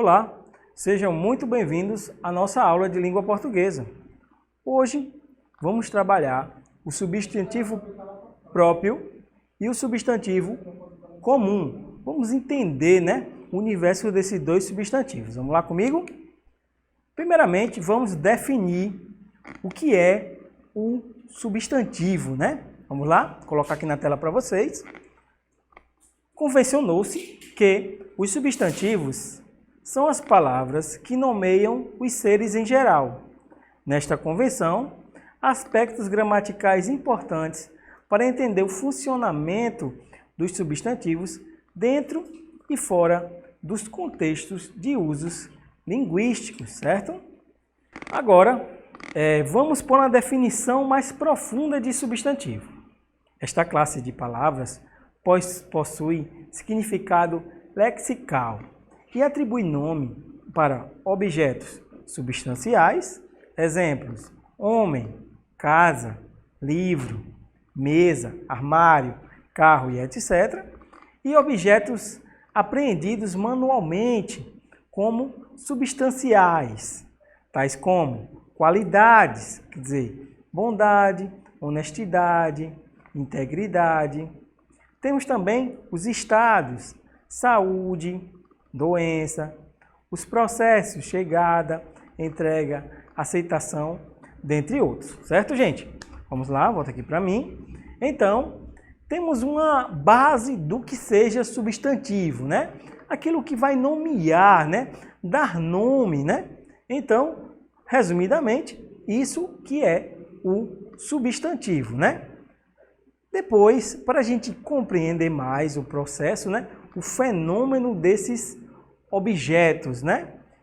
Olá, sejam muito bem-vindos à nossa aula de língua portuguesa. Hoje vamos trabalhar o substantivo próprio e o substantivo comum. Vamos entender, o universo desses dois substantivos. Vamos lá comigo? Primeiramente, vamos definir o que é o substantivo, Vamos lá? Vou colocar aqui na tela para vocês. Convencionou-se que os substantivos são as palavras que nomeiam os seres em geral. Nesta convenção, aspectos gramaticais importantes para entender o funcionamento dos substantivos dentro e fora dos contextos de usos linguísticos, certo? Agora, vamos para uma definição mais profunda de substantivo. Esta classe de palavras possui significado lexical e atribui nome para objetos substanciais, exemplos, homem, casa, livro, mesa, armário, carro e etc., e objetos apreendidos manualmente como substanciais, tais como qualidades, quer dizer, bondade, honestidade, integridade. Temos também os estados, saúde, doença, os processos, chegada, entrega, aceitação, dentre outros. Certo, gente? Vamos lá, volta aqui para mim. Então, temos uma base do que seja substantivo, Aquilo que vai nomear, Dar nome, Então, resumidamente, isso que é o substantivo, Depois, para a gente compreender mais o processo, o fenômeno desses objetos,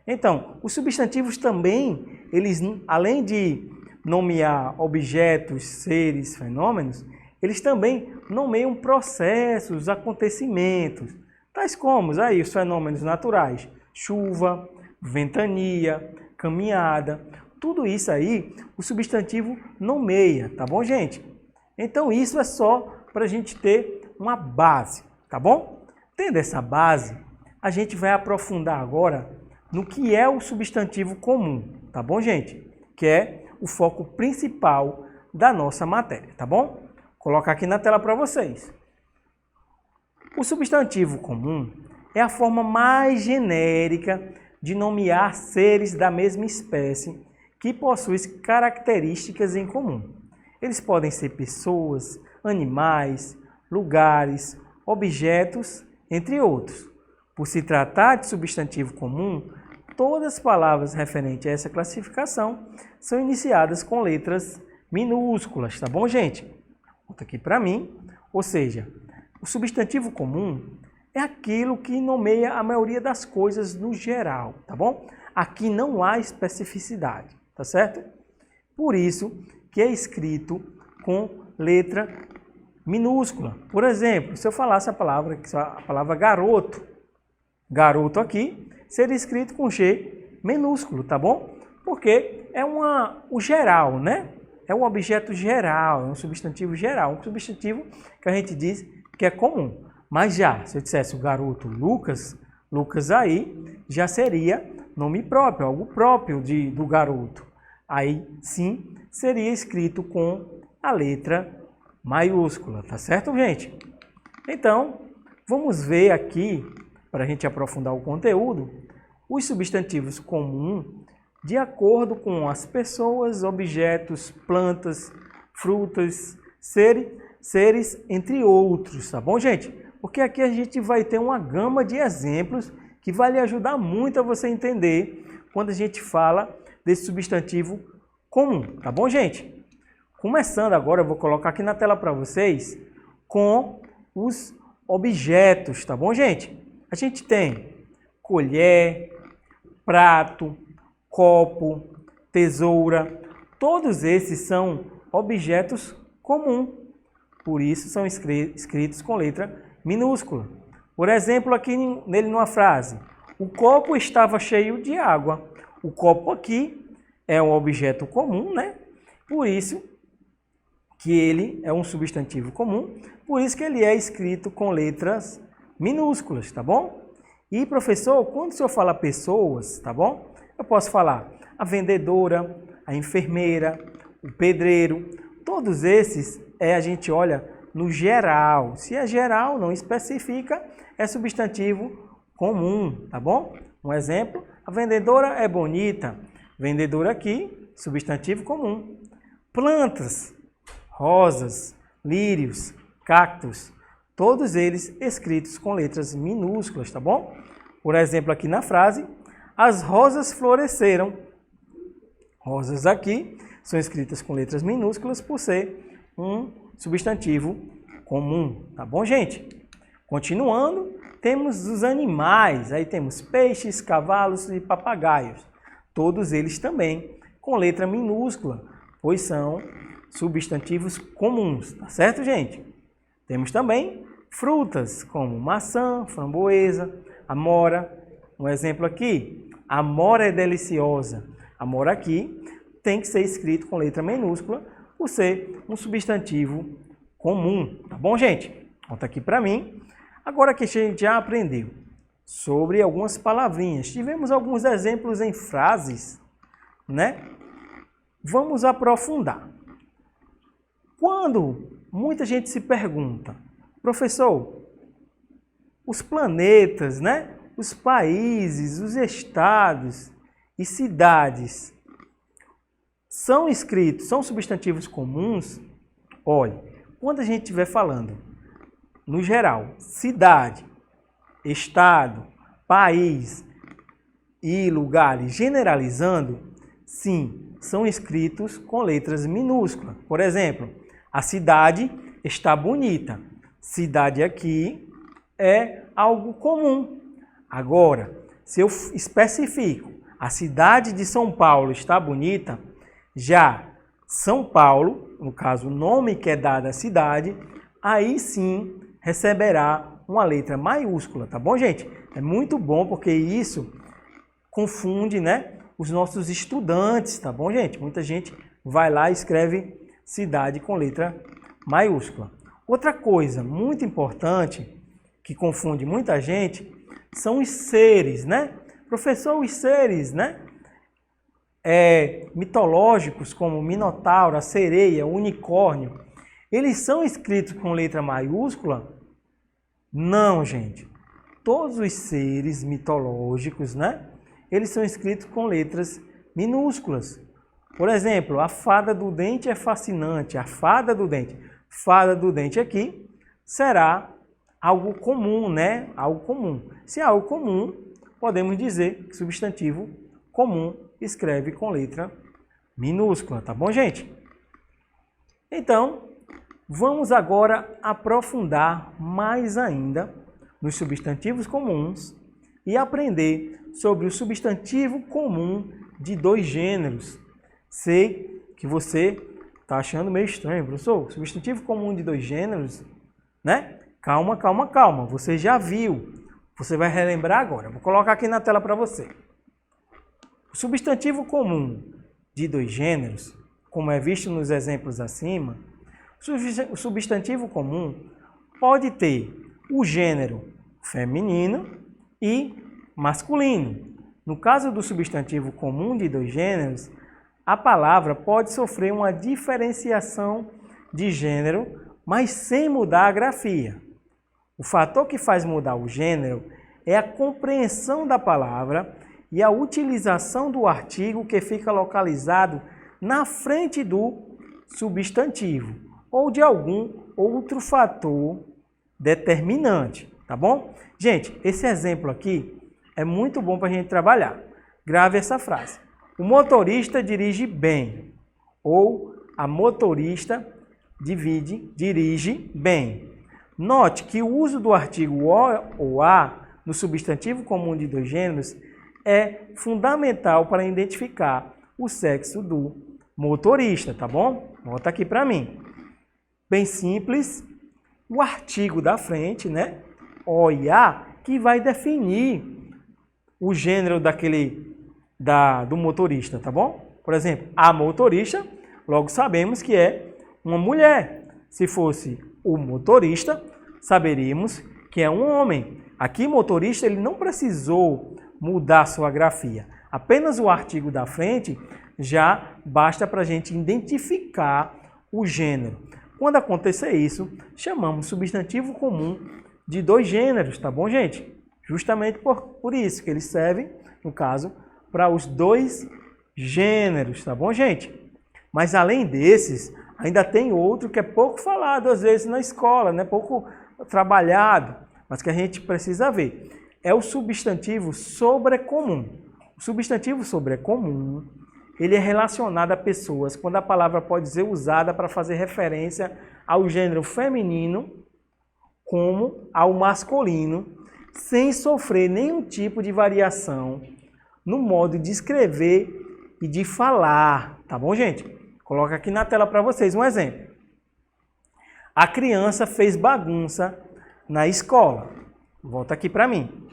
Então, os substantivos também, eles, além de nomear objetos, seres, fenômenos, eles também nomeiam processos, acontecimentos, tais como aí os fenômenos naturais, chuva, ventania, caminhada, tudo isso aí o substantivo nomeia, tá bom, gente? Então isso é só para a gente ter uma base, tá bom? Tendo essa base, a gente vai aprofundar agora no que é o substantivo comum, tá bom, gente? Que é o foco principal da nossa matéria, tá bom? Vou colocar aqui na tela para vocês. O substantivo comum é a forma mais genérica de nomear seres da mesma espécie que possuem características em comum. Eles podem ser pessoas, animais, lugares, objetos, entre outros. Por se tratar de substantivo comum, todas as palavras referentes a essa classificação são iniciadas com letras minúsculas, tá bom, gente? Volta aqui para mim. Ou seja, o substantivo comum é aquilo que nomeia a maioria das coisas no geral, tá bom? Aqui não há especificidade, tá certo? Por isso que é escrito com letra minúscula. Por exemplo, se eu falasse a palavra garoto, garoto aqui seria escrito com G minúsculo, tá bom? Porque é o geral, É um objeto geral, é um substantivo geral, um substantivo que a gente diz que é comum. Mas já, se eu dissesse o garoto Lucas, Lucas aí já seria nome próprio, algo próprio do garoto. Aí sim seria escrito com a letra maiúscula, tá certo, gente? Então, vamos ver aqui, para a gente aprofundar o conteúdo, os substantivos comuns de acordo com as pessoas, objetos, plantas, frutas, seres, entre outros, tá bom, gente? Porque aqui a gente vai ter uma gama de exemplos que vai lhe ajudar muito a você entender quando a gente fala desse substantivo comum, tá bom, gente? Começando agora, eu vou colocar aqui na tela para vocês com os objetos, tá bom, gente? A gente tem colher, prato, copo, tesoura, todos esses são objetos comuns, por isso são escritos com letra minúscula. Por exemplo, aqui nele numa frase, o copo estava cheio de água. O copo aqui é um objeto comum, Por isso que ele é um substantivo comum, por isso que ele é escrito com letras minúsculas, tá bom? E, professor, quando o senhor fala pessoas, tá bom? Eu posso falar a vendedora, a enfermeira, o pedreiro. Todos esses a gente olha no geral. Se é geral, não especifica, é substantivo comum, tá bom? Um exemplo, a vendedora é bonita. Vendedora aqui, substantivo comum. Plantas, rosas, lírios, cactos, todos eles escritos com letras minúsculas, tá bom? Por exemplo, aqui na frase, as rosas floresceram. Rosas aqui são escritas com letras minúsculas por ser um substantivo comum, tá bom, gente? Continuando, temos os animais, aí temos peixes, cavalos e papagaios. Todos eles também com letra minúscula, pois são substantivos comuns, tá certo, gente? Temos também frutas como maçã, framboesa, amora. Um exemplo aqui, amora é deliciosa. Amora aqui tem que ser escrito com letra minúscula por ser um substantivo comum, tá bom, gente? Volta aqui para mim. Agora que a gente já aprendeu sobre algumas palavrinhas, tivemos alguns exemplos em frases, né? Vamos aprofundar. Quando muita gente se pergunta, professor, os planetas, né? Os países, os estados e cidades são escritos, são substantivos comuns? Olha, quando a gente estiver falando, no geral, cidade, estado, país e lugares, generalizando, sim, são escritos com letras minúsculas. Por exemplo, a cidade está bonita. Cidade aqui é algo comum. Agora, se eu especifico, a cidade de São Paulo está bonita, já São Paulo, no caso o nome que é dado à cidade, aí sim receberá uma letra maiúscula, tá bom, gente? É muito bom porque isso confunde, né, os nossos estudantes, tá bom, gente? Muita gente vai lá e escreve cidade com letra maiúscula. Outra coisa muito importante que confunde muita gente são os seres, né? Professor, os seres, né? Mitológicos como o minotauro, a sereia, o unicórnio, eles são escritos com letra maiúscula? Não, gente. Todos os seres mitológicos, né? Eles são escritos com letras minúsculas. Por exemplo, a fada do dente é fascinante. A fada do dente. Fada do dente aqui será algo comum, né? Algo comum. Se é algo comum, podemos dizer que substantivo comum escreve com letra minúscula, tá bom, gente? Então, vamos agora aprofundar mais ainda nos substantivos comuns e aprender sobre o substantivo comum de dois gêneros. Sei que você está achando meio estranho, professor. Substantivo comum de dois gêneros, né? Calma, calma, calma. Você já viu. Você vai relembrar agora. Vou colocar aqui na tela para você. O substantivo comum de dois gêneros, como é visto nos exemplos acima, o substantivo comum pode ter o gênero feminino e masculino. No caso do substantivo comum de dois gêneros, a palavra pode sofrer uma diferenciação de gênero, mas sem mudar a grafia. O fator que faz mudar o gênero é a compreensão da palavra e a utilização do artigo que fica localizado na frente do substantivo ou de algum outro fator determinante, tá bom? Gente, esse exemplo aqui é muito bom para a gente trabalhar. Grave essa frase. O motorista dirige bem. Ou a motorista dirige bem. Note que o uso do artigo o ou a no substantivo comum de dois gêneros é fundamental para identificar o sexo do motorista, tá bom? Volta aqui para mim. Bem simples, o artigo da frente, né? O e a, que vai definir o gênero do motorista, tá bom? Por exemplo, a motorista, logo sabemos que é uma mulher. Se fosse o motorista, saberíamos que é um homem. aqui motorista ele não precisou mudar sua grafia. Apenas o artigo da frente já basta para a gente identificar o gênero. Quando acontecer isso, chamamos substantivo comum de dois gêneros, tá bom, gente? Justamente por isso que eles servem, no caso, para os dois gêneros, tá bom, gente? Mas além desses, ainda tem outro que é pouco falado às vezes na escola, né? Pouco trabalhado, mas que a gente precisa ver. É o substantivo sobrecomum. O substantivo sobrecomum, ele é relacionado a pessoas quando a palavra pode ser usada para fazer referência ao gênero feminino como ao masculino, sem sofrer nenhum tipo de variação no modo de escrever e de falar, tá bom, gente? Coloca aqui na tela para vocês um exemplo. A criança fez bagunça na escola. Volta aqui para mim.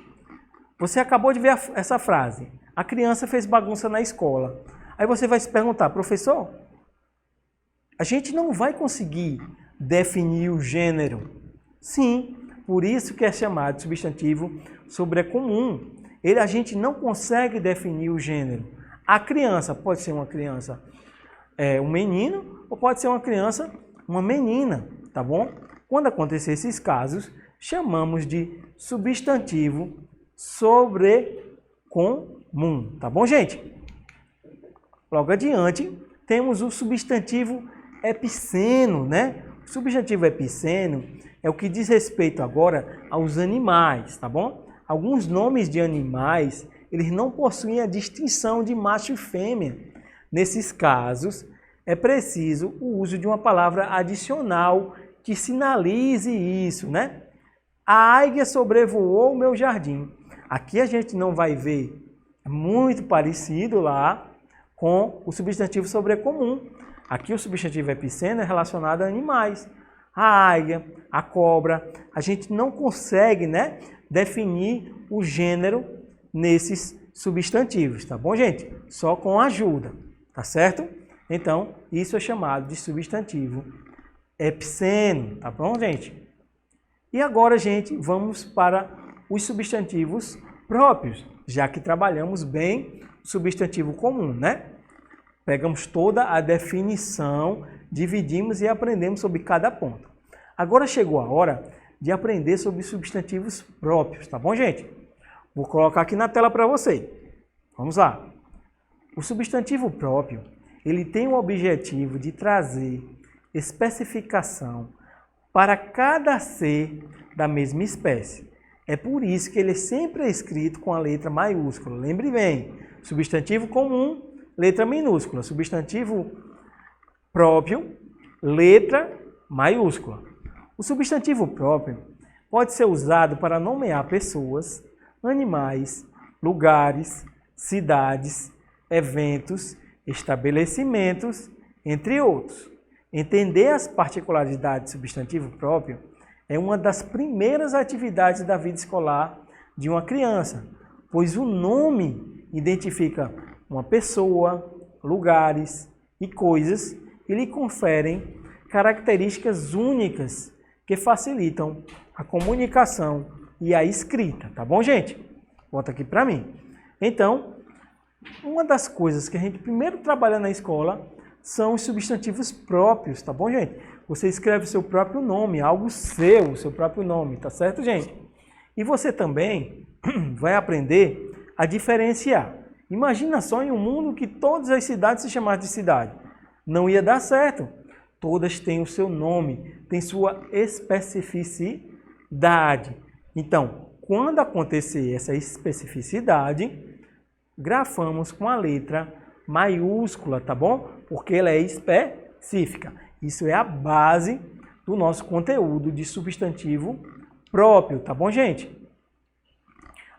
Você acabou de ver essa frase. A criança fez bagunça na escola. Aí você vai se perguntar, professor, a gente não vai conseguir definir o gênero. Sim, por isso que é chamado de substantivo sobrecomum. A gente não consegue definir o gênero. A criança pode ser uma criança, um menino, ou pode ser uma criança, uma menina, tá bom? Quando acontecer esses casos, chamamos de substantivo sobrecomum, tá bom, gente? Logo adiante, temos o substantivo epiceno, né? O substantivo epiceno é o que diz respeito agora aos animais, tá bom? Alguns nomes de animais, eles não possuem a distinção de macho e fêmea. Nesses casos, é preciso o uso de uma palavra adicional que sinalize isso, né? A águia sobrevoou o meu jardim. Aqui a gente não vai ver, é muito parecido lá com o substantivo sobrecomum. Aqui o substantivo epiceno é relacionado a animais. A águia, a cobra, a gente não consegue, né, definir o gênero nesses substantivos, tá bom, gente? Só com ajuda, tá certo? Então, isso é chamado de substantivo epiceno, tá bom, gente? E agora, gente, vamos para os substantivos próprios, já que trabalhamos bem o substantivo comum, né? Pegamos toda a definição, dividimos e aprendemos sobre cada ponto. Agora chegou a hora de aprender sobre substantivos próprios, tá bom, gente? Vou colocar aqui na tela para você. Vamos lá. O substantivo próprio, ele tem o objetivo de trazer especificação para cada ser da mesma espécie. É por isso que ele sempre é escrito com a letra maiúscula. Lembre bem, substantivo comum, letra minúscula. Substantivo próprio, letra maiúscula. O substantivo próprio pode ser usado para nomear pessoas, animais, lugares, cidades, eventos, estabelecimentos, entre outros. Entender as particularidades do substantivo próprio é uma das primeiras atividades da vida escolar de uma criança, pois o nome identifica uma pessoa, lugares e coisas e lhe conferem características únicas que facilitam a comunicação e a escrita, tá bom, gente? Volta aqui para mim. Então, uma das coisas que a gente primeiro trabalha na escola são os substantivos próprios, tá bom, gente? Você escreve o seu próprio nome, algo seu, o seu próprio nome, tá certo, gente? E você também vai aprender a diferenciar. Imagina só em um mundo que todas as cidades se chamassem de cidade. Não ia dar certo. Todas têm o seu nome, têm sua especificidade. Então, quando acontecer essa especificidade, grafamos com a letra maiúscula, tá bom? Porque ela é específica. Isso é a base do nosso conteúdo de substantivo próprio, tá bom, gente?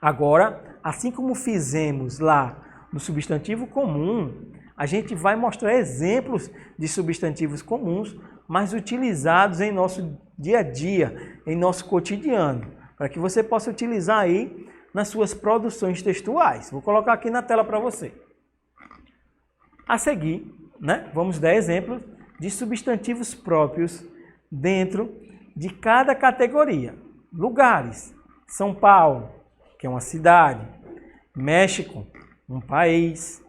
Agora, assim como fizemos lá no substantivo comum, a gente vai mostrar exemplos de substantivos comuns, mas utilizados em nosso dia a dia, em nosso cotidiano, para que você possa utilizar aí nas suas produções textuais. Vou colocar aqui na tela para você. A seguir, né, vamos dar exemplos de substantivos próprios dentro de cada categoria. Lugares, São Paulo, que é uma cidade. México, um país.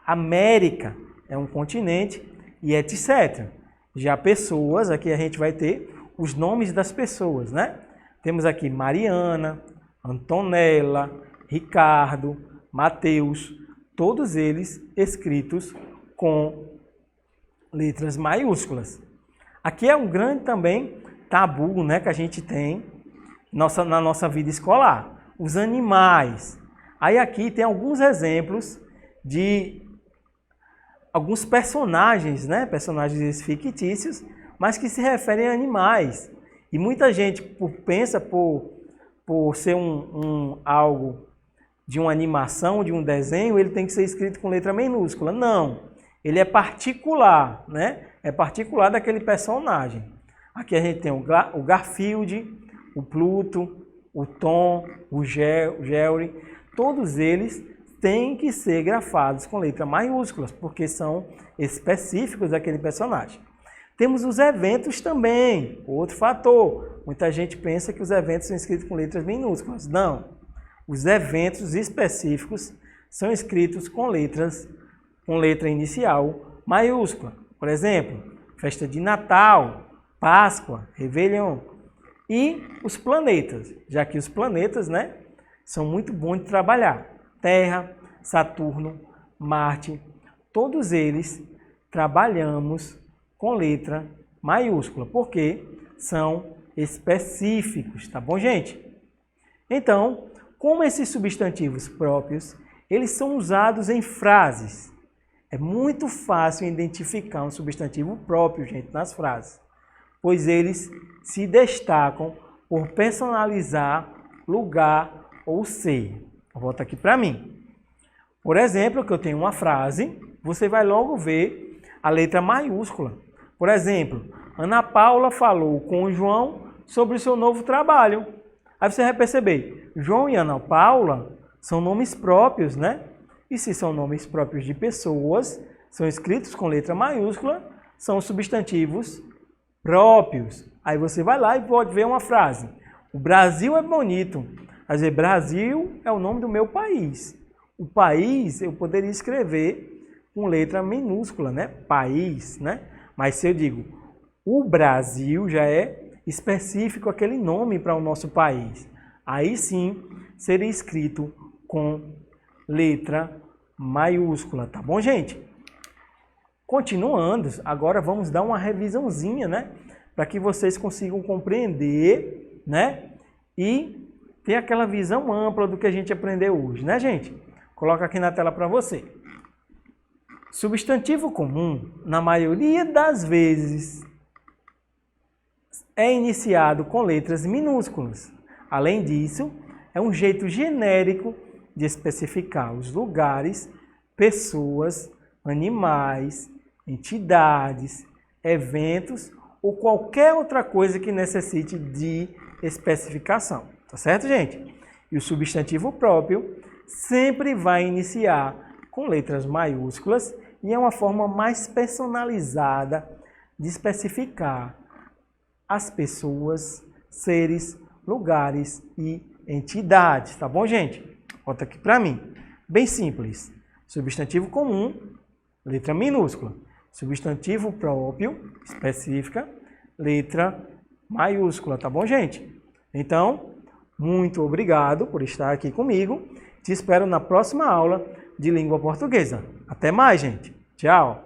América é um continente e etc. Já pessoas, aqui a gente vai ter os nomes das pessoas, né? Temos aqui Mariana, Antonella, Ricardo, Mateus, todos eles escritos com letras maiúsculas. Aqui é um grande também tabu, né, que a gente tem na nossa vida escolar. Os animais. Aí aqui tem alguns exemplos de alguns personagens, né, personagens fictícios, mas que se referem a animais. E muita gente pensa por ser algo de uma animação, de um desenho, ele tem que ser escrito com letra minúscula. Não, ele é particular, né? É particular daquele personagem. Aqui a gente tem o Garfield, o Pluto, o Tom, o Jerry. Todos eles têm que ser grafados com letras maiúsculas, porque são específicos daquele personagem. Temos os eventos também, outro fator. Muita gente pensa que os eventos são escritos com letras minúsculas. Não. Os eventos específicos são escritos com letra inicial maiúscula. Por exemplo, festa de Natal, Páscoa, Réveillon. E os planetas, já que os planetas, né, são muito bons de trabalhar. Terra, Saturno, Marte, todos eles trabalhamos com letra maiúscula, porque são específicos, tá bom, gente? Então, como esses substantivos próprios, eles são usados em frases. É muito fácil identificar um substantivo próprio, gente, nas frases, pois eles se destacam por personalizar lugar ou ser. Volta aqui para mim. Por exemplo, que eu tenho uma frase, você vai logo ver a letra maiúscula. Por exemplo, Ana Paula falou com o João sobre o seu novo trabalho. Aí você vai perceber, João e Ana Paula são nomes próprios, né? E se são nomes próprios de pessoas, são escritos com letra maiúscula, são substantivos próprios. Aí você vai lá e pode ver uma frase. O Brasil é bonito. Quer dizer, Brasil é o nome do meu país. O país eu poderia escrever com letra minúscula, né? País, né? Mas se eu digo o Brasil, já é específico aquele nome para o nosso país. Aí sim seria escrito com letra maiúscula, tá bom, gente? Continuando, agora vamos dar uma revisãozinha, né? Para que vocês consigam compreender, né? E ter aquela visão ampla do que a gente aprendeu hoje, né, gente? Coloca aqui na tela para você. Substantivo comum, na maioria das vezes, é iniciado com letras minúsculas. Além disso, é um jeito genérico de especificar os lugares, pessoas, animais, entidades, eventos ou qualquer outra coisa que necessite de especificação. Tá certo, gente? E o substantivo próprio sempre vai iniciar com letras maiúsculas e é uma forma mais personalizada de especificar as pessoas, seres, lugares e entidades. Tá bom, gente? Volta aqui para mim. Bem simples. Substantivo comum, letra minúscula. Substantivo próprio, específica, letra maiúscula. Tá bom, gente? Então, muito obrigado por estar aqui comigo. Te espero na próxima aula de língua portuguesa. Até mais, gente. Tchau.